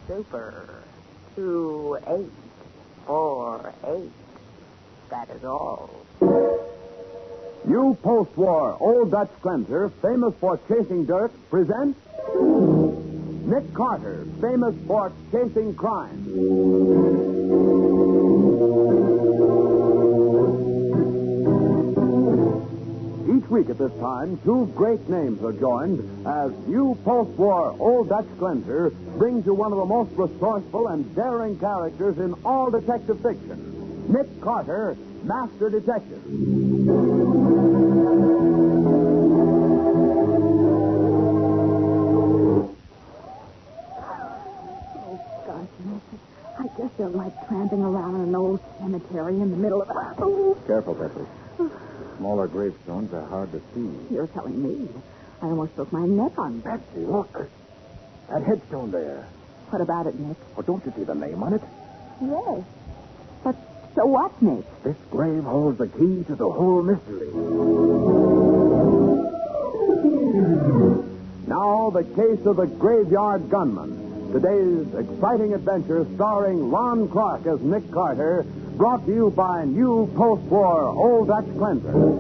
Super 2848. That is all. New post-war Old Dutch cleanser, famous for chasing dirt, presents Nick Carter, famous for chasing crime. Each week at this time, two great names are joined as new post-war Old Dutch cleanser brings you one of the most resourceful and daring characters in all detective fiction, Nick Carter, Master Detective. I guess they're like tramping around in an old cemetery in the middle of a... Oh. Careful, Patsy. Smaller gravestones are hard to see. You're telling me. I almost broke my neck on that. Patsy, look. That headstone there. What about it, Nick? Oh, don't you see the name on it? Yes. But so what, Nick? This grave holds the key to the whole mystery. Now, the case of the Graveyard Gunman. Today's exciting adventure starring Lon Clark as Nick Carter, brought to you by new post-war Old Dutch cleanser.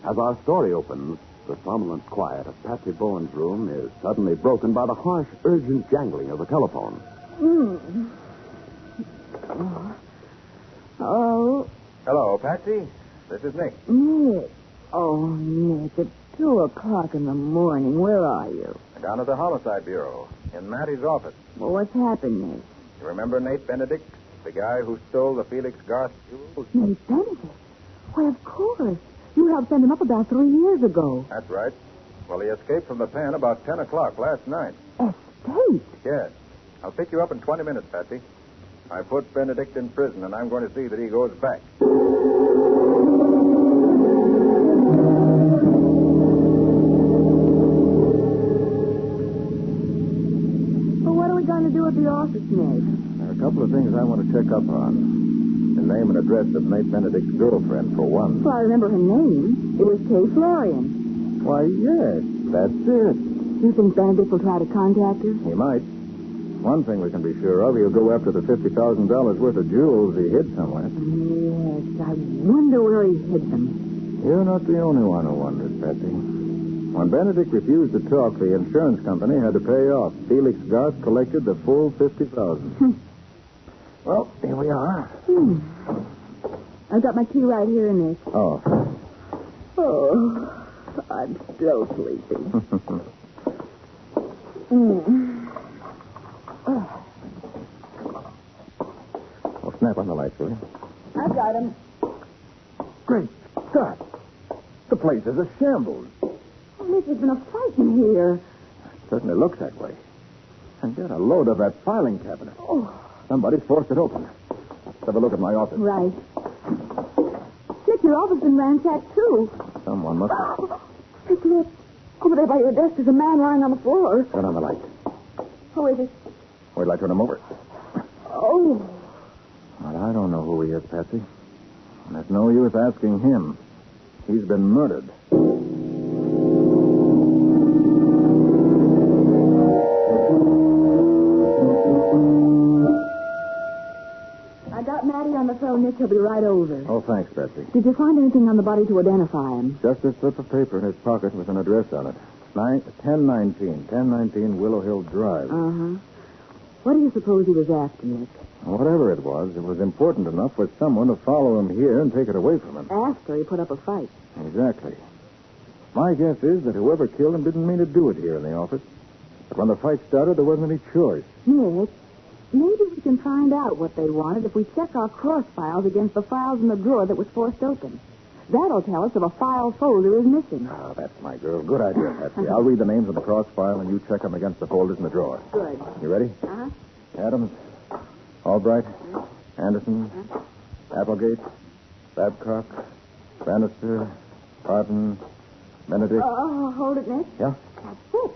As our story opens, the somnolent quiet of Patsy Bowen's room is suddenly broken by the harsh, urgent jangling of the telephone. Oh. Hello, Patsy. This is Nick. Nick. Oh, Nick, at 2 o'clock in the morning, where are you? Down at the Homicide Bureau, in Mattie's office. Well, what's happened, Nick? You remember Nate Benedict, the guy who stole the Felix Garth jewels? Nate Benedict? Why, of course. You helped send him up about 3 years ago. That's right. Well, he escaped from the pen about 10 o'clock last night. Escaped? Yes. I'll pick you up in 20 minutes, Patsy. I put Benedict in prison, and I'm going to see that he goes back. To do at the office, Nick? There are a couple of things I want to check up on. The name and address of Nate Benedict's girlfriend, for one. Well, I remember her name. It was Kay Florian. Why, yes, that's it. You think Benedict will try to contact her? He might. One thing we can be sure of, he'll go after the $50,000 worth of jewels he hid somewhere. Yes, I wonder where he hid them. You're not the only one who wonders, Patsy. When Benedict refused to talk, the insurance company had to pay off. Felix Garth collected the full $50,000. Well, here we are. I've got my key right here, Nick. Oh. Oh, I'm still sleepy. Well, snap on the lights, will you? I've got him. Great Scott. The place is a shambles. Nick, there's been a fight in here. Certainly looks that way. And get a load of that filing cabinet. Oh. Somebody's forced it open. Let's have a look at my office. Right. Nick, your office has been ransacked, too. Someone must have... Nick, look. Over there by your desk, there's a man lying on the floor. Turn on the light. Who is it? Wait till I turn him over. Oh. Well, I don't know who he is, Patsy. And there's no use asking him. He's been murdered. I got Matty on the phone, Nick. He'll be right over. Oh, thanks, Patsy. Did you find anything on the body to identify him? Just this slip of paper in his pocket with an address on it. 1019 Willow Hill Drive. Uh-huh. What do you suppose he was after, Nick? Whatever it was important enough for someone to follow him here and take it away from him. After he put up a fight. Exactly. My guess is that whoever killed him didn't mean to do it here in the office. But when the fight started, there wasn't any choice. Nick, maybe we can find out what they wanted if we check our cross files against the files in the drawer that was forced open. That'll tell us if a file folder is missing. Ah, that's my girl. Good idea, Patsy. I'll read the names on the cross file, and you check them against the folders in the drawer. Good. You ready? Uh-huh. Adams, Albright, Anderson, Applegate, Babcock, Bannister, Barton, Benedict. Hold it, Nick. Yeah? That's it.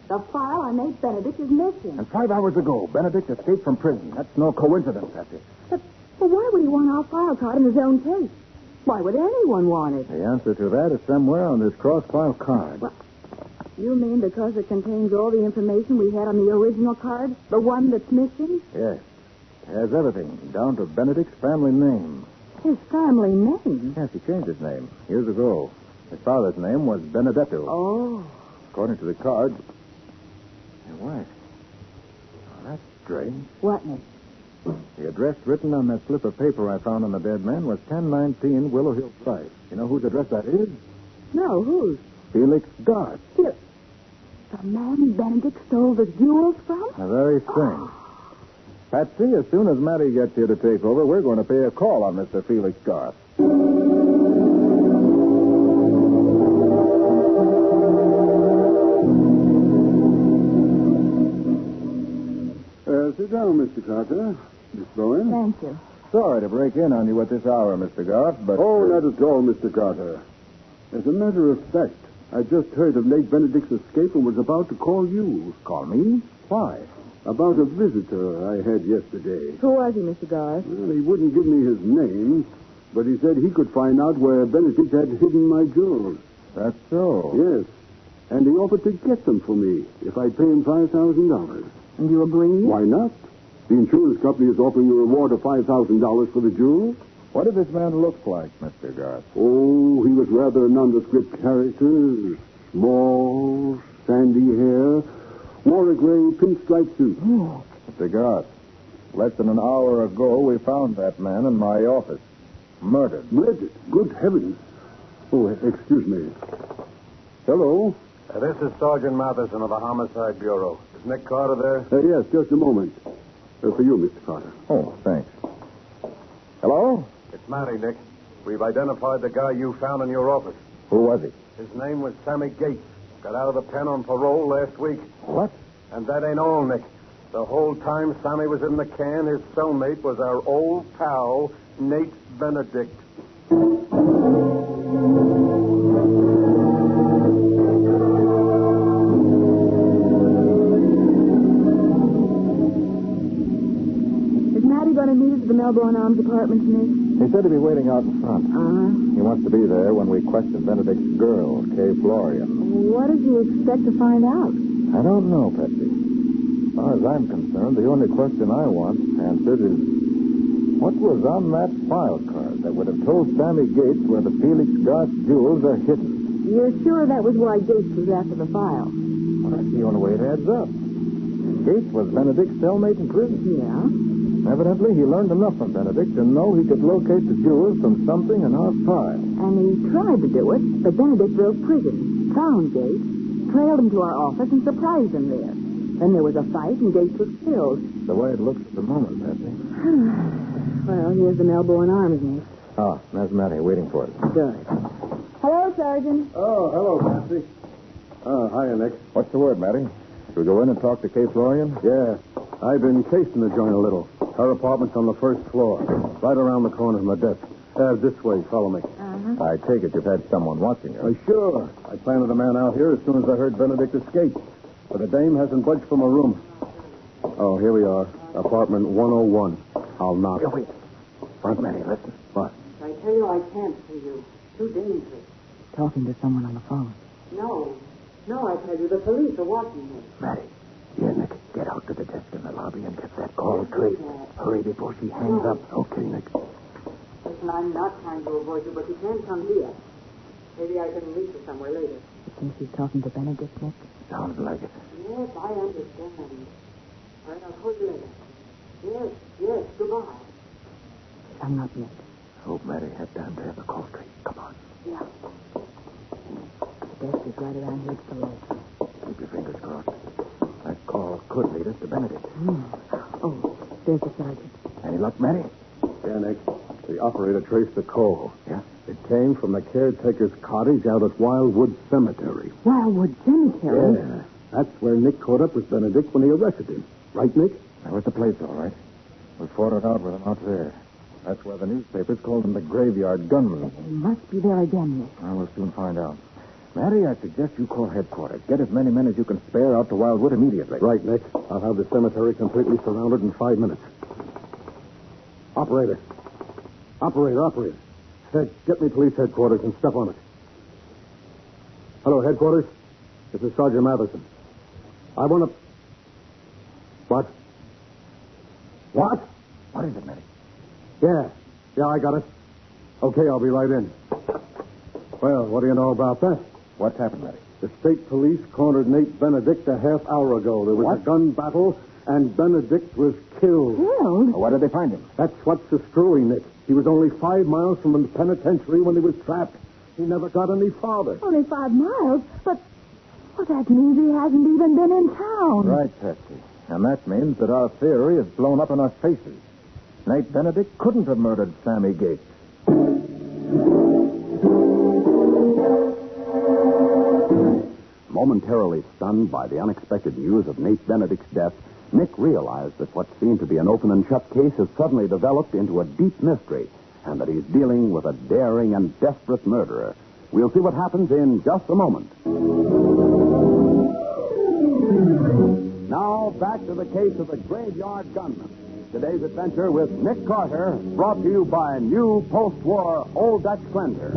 The file on Nate Benedict is missing. And 5 hours ago, Benedict escaped from prison. That's no coincidence, Patsy. But why would he want our file card in his own case? Why would anyone want it? The answer to that is somewhere on this cross-file card. Well, You mean because it contains all the information we had on the original card? The one that's missing? Yes. It has everything, down to Benedict's family name. His family name? Yes, he changed his name years ago. His father's name was Benedetto. Oh. According to the card. Hey, what? Oh, that's strange. What, Nick? The address written on that slip of paper I found on the dead man was 1019 Willow Hill Drive. You know whose address that is? No, whose? Felix Garth. Here. The man Benedict stole the jewels from? The very thing. Patsy, as soon as Matty gets here to take over, we're going to pay a call on Mr. Felix Garth. Sit down, Mr. Carter. Miss Bowen. Thank you. Sorry to break in on you at this hour, Mr. Garth, but... Oh, not at all, Mr. Carter. As a matter of fact, I just heard of late Benedict's escape and was about to call you. Call me? Why? About a visitor I had yesterday. Who was he, Mr. Garth? Well, he wouldn't give me his name, but he said he could find out where Benedict had hidden my jewels. That's so. Yes. And he offered to get them for me if I'd pay him $5,000. And you agree? Why not? The insurance company is offering a reward of $5,000 for the jewels. What did this man look like, Mr. Garth? Oh, he was rather a nondescript character. Small, sandy hair. Wore a gray pinstripe suit. Oh. Mr. Garth, less than an hour ago, we found that man in my office. Murdered. Murdered? Good heavens. Oh, excuse me. Hello? This is Sergeant Matheson of the Homicide Bureau. Is Nick Carter there? Yes, just a moment. For you, Mr. Carter. Oh, thanks. Hello? It's Matty, Nick. We've identified the guy you found in your office. Who was he? His name was Sammy Gates. Got out of the pen on parole last week. What? And that ain't all, Nick. The whole time Sammy was in the can, his cellmate was our old pal, Nate Benedict. Going to meet us at the Melbourne Arms Apartments, Nick? He said he'd be waiting out in front. He wants to be there when we question Benedict's girl, Kay Florian. What does he expect to find out? I don't know, Patsy. As far as I'm concerned, the only question I want answered is, what was on that file card that would have told Sammy Gates where the Felix Garth jewels are hidden? You're sure that was why Gates was after the file? Well, that's the only way it adds up. Gates was Benedict's cellmate in prison. Yeah? Evidently, he learned enough from Benedict to know he could locate the jewels from something in our file. And he tried to do it, but Benedict drove prison, found Gates, trailed him to our office, and surprised him there. Then there was a fight, and Gates was killed. The way it looks at the moment, Patsy. Well, here's the Melbourne Arms, Nick. Ah, there's Matty waiting for us. Good. Hello, Sergeant. Oh, hello, Patsy. Hiya, Nick. What's the word, Matty? Should we go in and talk to Kay Florian? Yeah. I've been casing the joint a little. Her apartment's on the first floor, right around the corner of my desk. This way, follow me. I take it you've had someone watching her. Sure. I planted a man out here as soon as I heard Benedict escape. But the dame hasn't budged from her room. Oh, here we are. Apartment 101. I'll knock. Wait. Front Matty, listen. What? I tell you, I can't see you. Too dangerous. Talking to someone on the phone. No, I tell you, the police are watching me. Matty. Here, Nick. Get out to the desk in the lobby and get that call traced. Hurry before she hangs up. Okay, Nick. Listen, I'm not trying to avoid you, but you can't come here. Maybe I can reach you somewhere later. You think she's talking to Benedict, Nick? Sounds like it. Yes, I understand. All right, I'll call you later. Yes, goodbye. I'm not Nick. Hope Matty had time to have the call traced. Come on. Yeah. The desk is right around here to the left. Keep your fingers crossed. That call could lead us to Benedict. Oh, there's the sergeant. Any luck, Matty? Yeah, Nick. The operator traced the call. Yeah? It came from the caretaker's cottage out at Wildwood Cemetery. Wildwood Cemetery? Yeah. That's where Nick caught up with Benedict when he arrested him. Right, Nick? That was the place, all right. We fought it out with him out there. That's why the newspapers called him the graveyard gunman. He must be there again, Nick. Well, we'll soon find out. Matty, I suggest you call headquarters. Get as many men as you can spare out to Wildwood immediately. Right, Nick. I'll have the cemetery completely surrounded in 5 minutes. Operator. Hey, get me police headquarters and step on it. Hello, headquarters. This is Sergeant Matheson. I want to... What? What? What is it, Matty? Yeah, I got it. Okay, I'll be right in. Well, what do you know about that? What's happened, Matty? The state police cornered Nate Benedict a half hour ago. There was a gun battle, and Benedict was killed. Killed? Where did they find him? That's what's so screwy, Nick. He was only 5 miles from the penitentiary when he was trapped. He never got any farther. Only 5 miles? But, well, that means he hasn't even been in town. Right, Patsy. And that means that our theory is blown up in our faces. Nate Benedict couldn't have murdered Sammy Gates. Momentarily stunned by the unexpected news of Nate Benedict's death, Nick realized that what seemed to be an open and shut case has suddenly developed into a deep mystery, and that he's dealing with a daring and desperate murderer. We'll see what happens in just a moment. Now, back to the case of the Graveyard Gunman. Today's adventure with Nick Carter, brought to you by new post-war Old Dutch cleanser.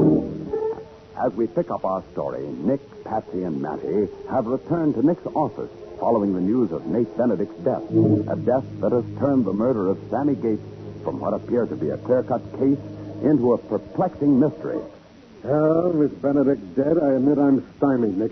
As we pick up our story, Nick, Patsy, and Matty have returned to Nick's office following the news of Nate Benedict's death, a death that has turned the murder of Sammy Gates from what appeared to be a clear-cut case into a perplexing mystery. Well, with Benedict dead, I admit I'm stymied, Nick.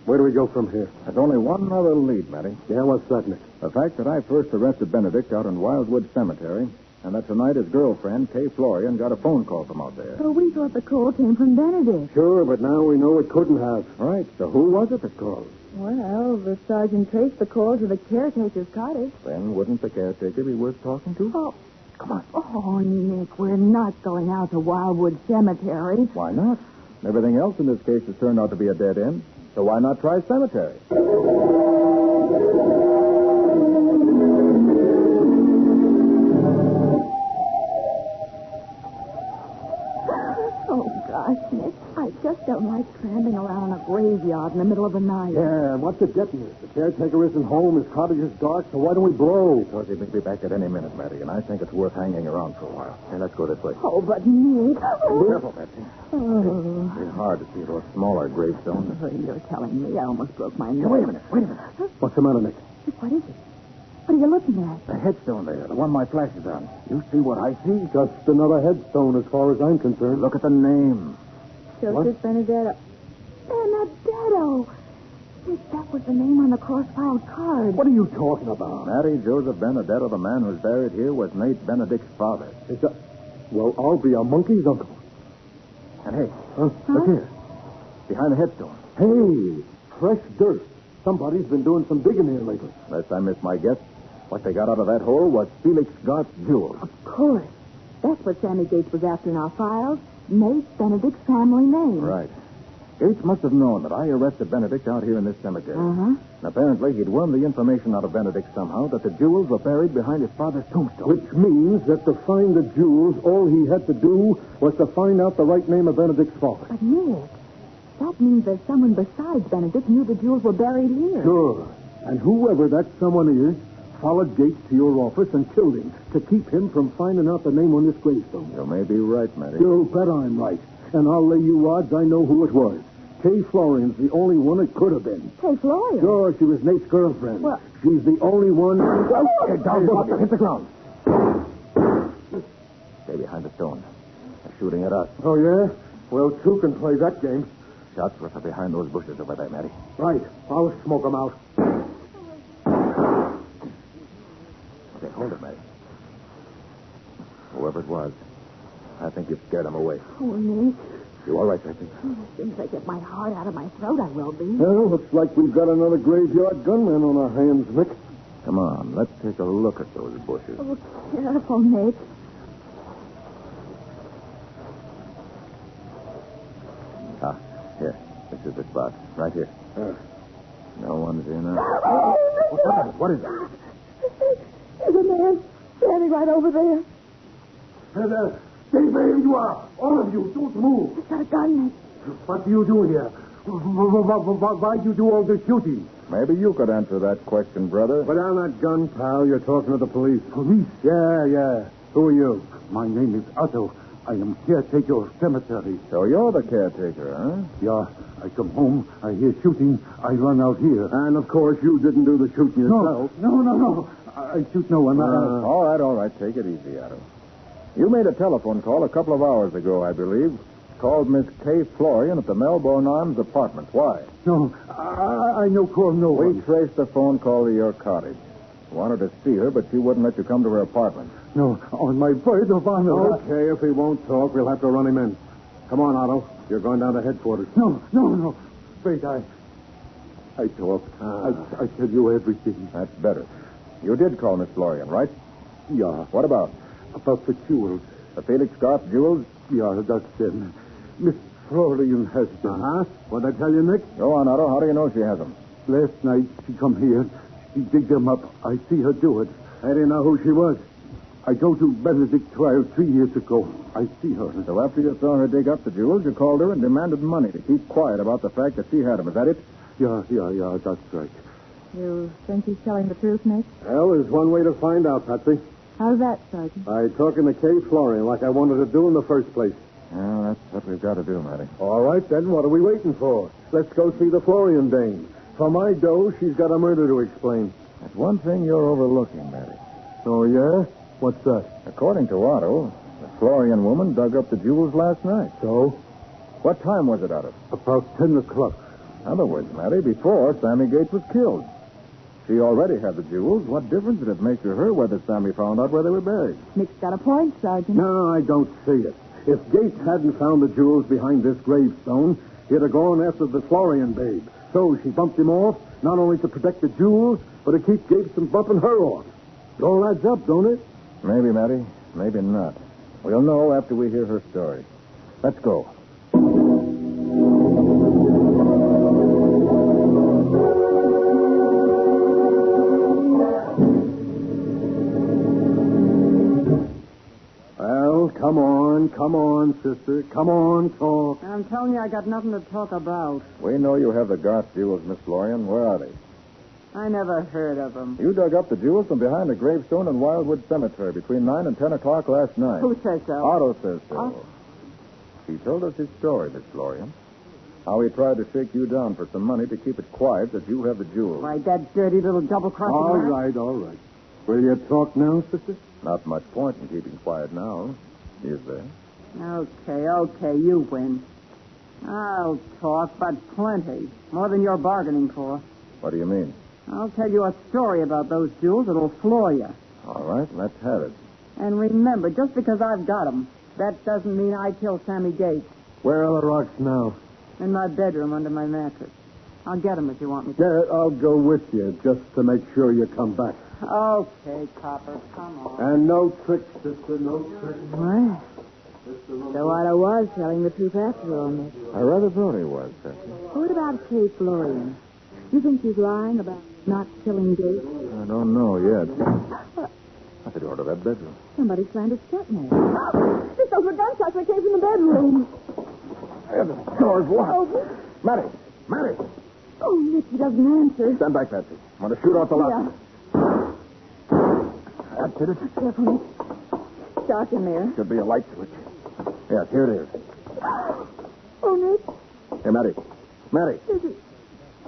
Where do we go from here? There's only one other lead, Matty. Yeah, what's that, Nick? The fact that I first arrested Benedict out in Wildwood Cemetery, and that tonight his girlfriend, Kay Florian, got a phone call from out there. Oh, we thought the call came from Benedict. Sure, but now we know it couldn't have. Right, so who was it that called? Well, the sergeant traced the call to the caretaker's cottage. Then wouldn't the caretaker be worth talking to? Oh, Come on. oh, Nick, we're not going out to Wildwood Cemetery. Why not? Everything else in this case has turned out to be a dead end. So why not try cemetery? Oh, gosh, Nick, I just don't like tramping around a graveyard in the middle of the night. Yeah, and what's it getting us? The caretaker isn't home, his cottage is dark, so why don't we blow? Because he may be back at any minute, Matty, and I think it's worth hanging around for a while. Hey, let's go this way. Oh, but Nick... Careful, Patsy. Oh, It's very hard to see those smaller gravestones. you're telling me I almost broke my Hey, nose. wait a minute. What's the matter, Nick? Nick, what is it? What are you looking at? The headstone there, the one my flash is on. You see what I see? Just another headstone as far as I'm concerned. Look at the name. Joseph Benedetto. Benedetto! Nick, that was the name on the cross-filed card. What are you talking about? Matty Joseph Benedetto, the man who's buried here, was Nate Benedict's father. It's a... Well, I'll be a monkey's uncle. And hey, Huh? look here. Behind the headstone. Hey, fresh dirt. Somebody's been doing some digging here lately. Unless I missed my guess, what they got out of that hole was Felix Garth's jewels. Of course. That's what Sammy Gates was after in our files. Nate Benedict's family name. Right. Gates must have known that I arrested Benedict out here in this cemetery. Uh-huh. And apparently he'd wormed the information out of Benedict somehow that the jewels were buried behind his father's tombstone. Which means that to find the jewels, all he had to do was to find out the right name of Benedict's father. But, Nick, that means that someone besides Benedict knew the jewels were buried here. Sure. And whoever that someone is followed Gates to your office and killed him to keep him from finding out the name on this gravestone. You may be right, Matty. You bet I'm right. And I'll lay you odds I know who it was. Kay Florian's the only one it could have been. Kay Florian? Sure, she was Nate's girlfriend. Well- She's the only one... Hey, down, Buster. Hit the ground. Stay behind the stone. They're shooting at us. Oh, yeah? Well, two can play that game. Shots were from behind those bushes over there, Matty. Right. I'll smoke them out. Okay, hold it, Matty. Whoever it was, I think you've scared him away. Oh, Nick. You all right, Patsy? As soon as I get my heart out of my throat, I will be. Well, looks like we've got another graveyard gunman on our hands, Nick. Come on, let's take a look at those bushes. Oh, careful, Nick. Ah, here. This is the spot. Right here. No one's in. What is it? There's a man standing right over there. Hey there. Stay where you are. All of you. Don't move. He's got a gun, Nick. What do you do here? Why'd you do all this shooting? Maybe you could answer that question, brother. Put down that gun, pal. You're talking to the police. Police? Yeah. Who are you? My name is Otto. I am caretaker of cemetery. So you're the caretaker, huh? Yeah, I come home, I hear shooting, I run out here. And, of course, you didn't do the shooting yourself. No. I shoot no one. All right. Take it easy, Otto. You made a telephone call a couple of hours ago, I believe. Called Miss Kay Florian at the Melbourne Arms apartment. Why? No, I no call no We one. traced the phone call to your cottage. Wanted to see her, but she wouldn't let you come to her apartment. No, on my word of honor. Okay, if he won't talk, we'll have to run him in. Come on, Otto. You're going down to headquarters. No. Wait, I talk. I tell you everything. That's better. You did call Miss Florian, right? Yeah. What about? About the jewels. The Felix Garth jewels? Yeah, that's them. Miss Florian has them. Uh-huh. What'd I tell you, Nick? Go on, Otto. How do you know she has them? Last night, she come here. She dig them up. I see her do it. I didn't know who she was. I go to Benedict trial 3 years ago. I see her. So after you saw her dig up the jewels, you called her and demanded money to keep quiet about the fact that she had them. Is that it? Yeah, that's right. You think he's telling the truth, Nick? Well, there's one way to find out, Patsy. How's that, Sergeant? By talking to Kay Florian like I wanted to do in the first place. Yeah, that's what we've got to do, Matty. All right, then. What are we waiting for? Let's go see the Florian dame. For my dough, she's got a murder to explain. There's one thing you're overlooking, Matty. Oh, yeah? What's that? According to Otto, the Florian woman dug up the jewels last night. So? What time was it, Otto? About 10 o'clock. In other words, Matty, before Sammy Gates was killed. She already had the jewels. What difference did it make to her whether Sammy found out where they were buried? Nick's got a point, Sergeant. No, I don't see it. If Gates hadn't found the jewels behind this gravestone, he'd have gone after the Florian babe. So she bumped him off, not only to protect the jewels, but to keep Gates from bumping her off. It all adds up, don't it? Maybe, Matty. Maybe not. We'll know after we hear her story. Let's go. Well, come on, sister. Come on, talk. I'm telling you, I got nothing to talk about. We know you have the Garth jewels, Miss Florian. Where are they? I never heard of them. You dug up the jewels from behind the gravestone in Wildwood Cemetery between 9 and 10 o'clock last night. Who says so? Otto says so. He told us his story, Miss Florian. How he tried to shake you down for some money to keep it quiet that you have the jewels. Why, that dirty little double-crossing All rat. right. Will you talk now, sister? Not much point in keeping quiet now, is there? Okay, you win. I'll talk, but plenty. More than you're bargaining for. What do you mean? I'll tell you a story about those jewels that'll floor you. All right, let's have it. And remember, just because I've got them, that doesn't mean I killed Sammy Gates. Where are the rocks now? In my bedroom under my mattress. I'll get them if you want me to. Yeah, I'll go with you just to make sure you come back. Okay, Copper, come on. And no tricks, sister, no tricks. What? So Otto was telling the truth after all, Nick. I rather thought he was, Patsy. What about Kay Florian? You think she's lying about not killing Gates? I don't know yet. At the door to that bedroom. Somebody slammed a step in there. Those were gunshots that came from the bedroom. The door's locked. Matty! Oh, Nick, he doesn't answer. Stand back, Patsy. I want to shoot off the lock. That's it. Careful, Nick. Dark in there. Should be a light switch. Yes, here it is. Oh, Nick. Hey, Matty.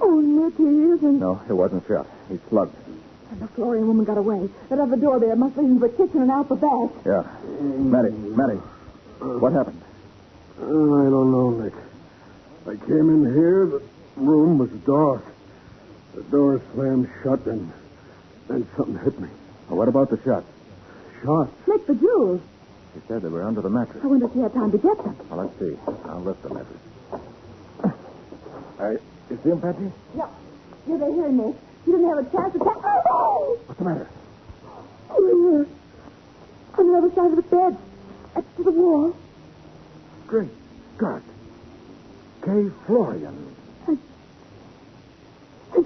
Oh, Nick, he isn't. No, it wasn't shot. He's slugged. And the Florian woman got away. That other door there must lead into the kitchen and out the back. Yeah. Matty. What happened? I don't know, Nick. I came in here, the room was dark. The door slammed shut, and then something hit me. Well, what about the shot? Shot? Nick, the jewels. She said they were under the mattress. I wonder if she had time to get them. Well, let's see. I'll lift the mattress. You see him, Patsy? Yeah, they're here, Nick. You didn't have a chance to catch... Oh! What's the matter? Oh, here. On the other side of the bed. Next to the wall. Great God. Kay Florian. And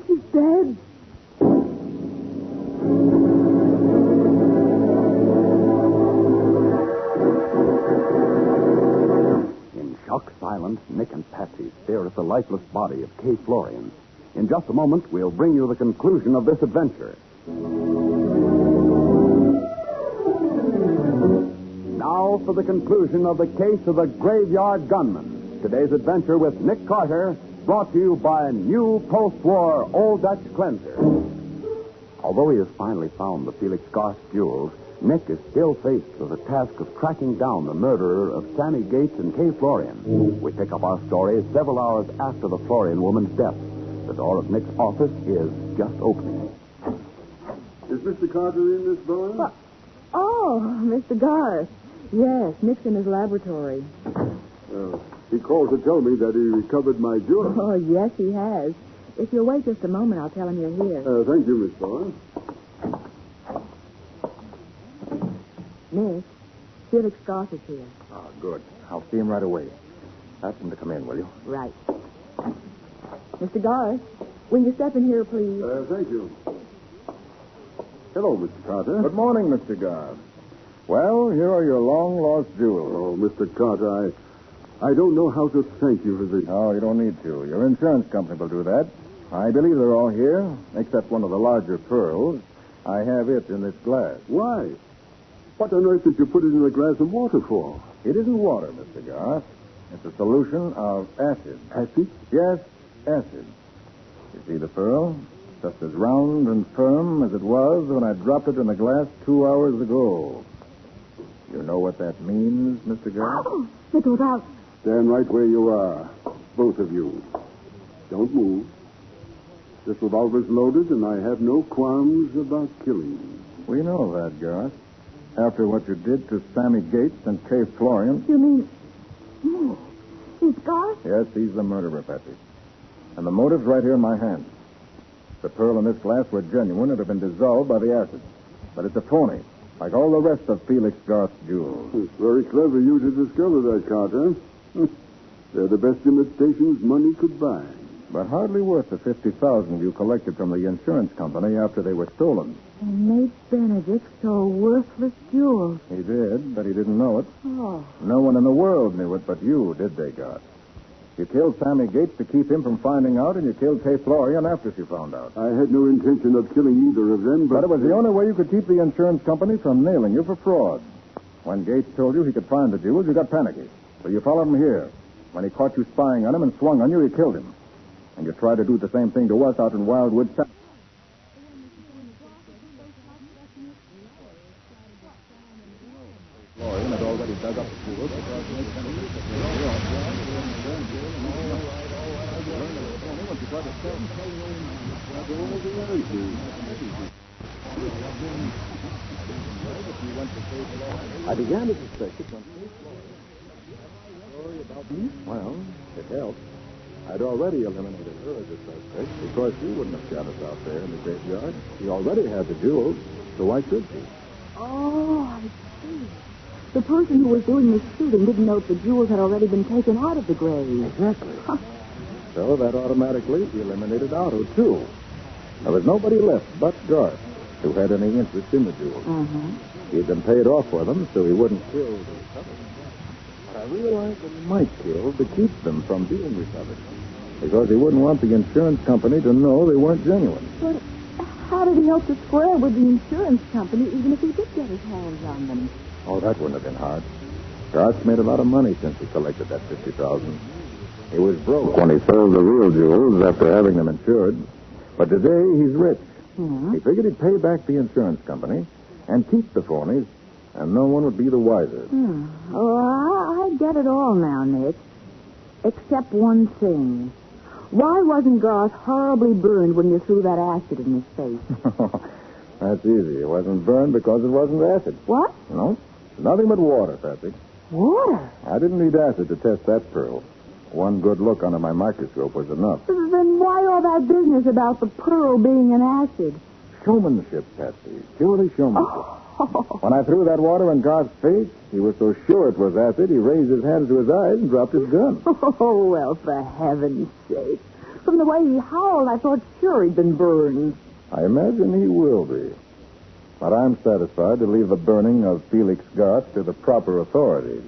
she's dead. In shocked silence, Nick and Patsy stare at the lifeless body of Kay Florian. In just a moment, we'll bring you the conclusion of this adventure. Now, now for the conclusion of the case of the Graveyard Gunman. Today's adventure with Nick Carter, brought to you by new post-war Old Dutch cleanser. Although he has finally found the Felix Garth jewels, Nick is still faced with the task of tracking down the murderer of Sammy Gates and Kay Florian. We pick up our story several hours after the Florian woman's death. The door of Nick's office is just opening. Is Mr. Carter in, Miss Bowen? Oh, Mr. Garth. Yes, Nick's in his laboratory. He called to tell me that he recovered my jewels. Oh, yes, he has. If you'll wait just a moment, I'll tell him you're here. Thank you, Miss Bowen. Nick, Felix Garth is here. Oh, good. I'll see him right away. Ask him to come in, will you? Right. Mr. Garth, will you step in here, please? Thank you. Hello, Mr. Carter. Good morning, Mr. Garth. Well, here are your long-lost jewels. Oh, Mr. Carter, I don't know how to thank you for this. Oh, you don't need to. Your insurance company will do that. I believe they're all here, except one of the larger pearls. I have it in this glass. Why? What on earth did you put it in a glass of water for? It isn't water, Mr. Garth. It's a solution of acid. Acid? Yes, acid. You see the pearl? Just as round and firm as it was when I dropped it in the glass 2 hours ago. You know what that means, Mr. Garth? Oh, Nick, look out. Stand right where you are, both of you. Don't move. This revolver's loaded, and I have no qualms about killing you. We know that, Garth. After what you did to Sammy Gates and Kay Florian. You mean... He's Garth? Yes, he's the murderer, Patsy. And the motive's right here in my hand. The pearl and this glass were genuine and have been dissolved by the acid. But it's a phony, like all the rest of Felix Garth's jewels. It's very clever of you to discover that, Carter. They're the best imitations money could buy. But hardly worth the $50,000 you collected from the insurance company after they were stolen. And Nate Benedict stole worthless jewels. He did, but he didn't know it. Oh. No one in the world knew it but you, did they, Garth? You killed Sammy Gates to keep him from finding out, and you killed Kay Florian after she found out. I had no intention of killing either of them, But it was the only way you could keep the insurance company from nailing you for fraud. When Gates told you he could find the jewels, you got panicky. So you followed him here. When he caught you spying on him and swung on you, he killed him. And you tried to do the same thing to us out in Wildwood. Florian had already dug up the jewels because I began to suspect it when well, it helped. I'd already eliminated her as a suspect because she wouldn't have shot us out there in the graveyard. She already had the jewels, so why should she? Oh, I see. The person who was doing the shooting didn't know if the jewels had already been taken out of the grave. Exactly. So that automatically eliminated Otto, too. There was nobody left but Garth who had any interest in the jewels. He'd been paid off for them, so he wouldn't kill to recover them. But I realized that he might kill to keep them from being recovered, because he wouldn't want the insurance company to know they weren't genuine. But how did he hope to square with the insurance company even if he did get his hands on them? Oh, that wouldn't have been hard. Garth made a lot of money since he collected that $50,000. He was broke when he sold the real jewels after having them insured. But today he's rich. Yeah. He figured he'd pay back the insurance company and keep the phonies, and no one would be the wiser. Oh, I get it all now, Nick. Except one thing. Why wasn't Garth horribly burned when you threw that acid in his face? That's easy. It wasn't burned because it wasn't acid. What? No, nothing but water, Patsy. Water? I didn't need acid to test that pearl. One good look under my microscope was enough. Then why all that business about the pearl being an acid? Showmanship, Patsy. Purely showmanship. Oh. When I threw that water in Garth's face, he was so sure it was acid, he raised his hands to his eyes and dropped his gun. Oh, well, for heaven's sake. From the way he howled, I thought sure he'd been burned. I imagine he will be. But I'm satisfied to leave the burning of Felix Garth to the proper authorities.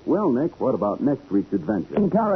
Well, Nick, what about next week's adventure? In character.